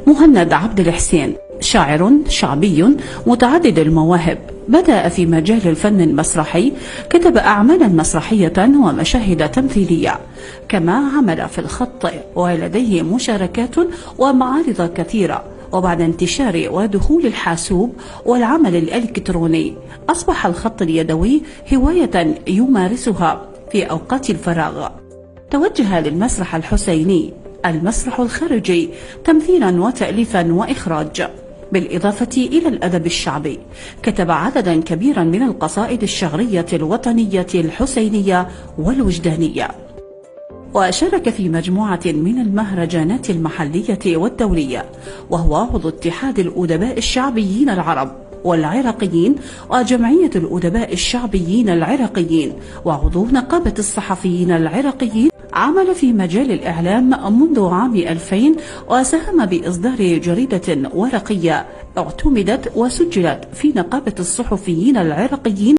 مهند عبد الحسين شاعر شعبي متعدد المواهب، بدأ في مجال الفن المسرحي، كتب أعمالا مسرحية ومشاهد تمثيلية، كما عمل في الخط ولديه مشاركات ومعارض كثيرة. وبعد انتشار ودخول الحاسوب والعمل الإلكتروني، أصبح الخط اليدوي هواية يمارسها في أوقات الفراغ. توجه للمسرح الحسيني، المسرح الخارجي، تمثيلا وتأليفا وإخراج، بالإضافة إلى الأدب الشعبي. كتب عددا كبيرا من القصائد الشعرية الوطنية الحسينية والوجدانية، وشارك في مجموعة من المهرجانات المحلية والدولية، وهو عضو اتحاد الأدباء الشعبيين العرب والعراقيين وجمعية الأدباء الشعبيين العراقيين، وعضو نقابة الصحفيين العراقيين. عمل في مجال الإعلام منذ عام 2000، وساهم بإصدار جريدة ورقية اعتمدت وسجلت في نقابة الصحفيين العراقيين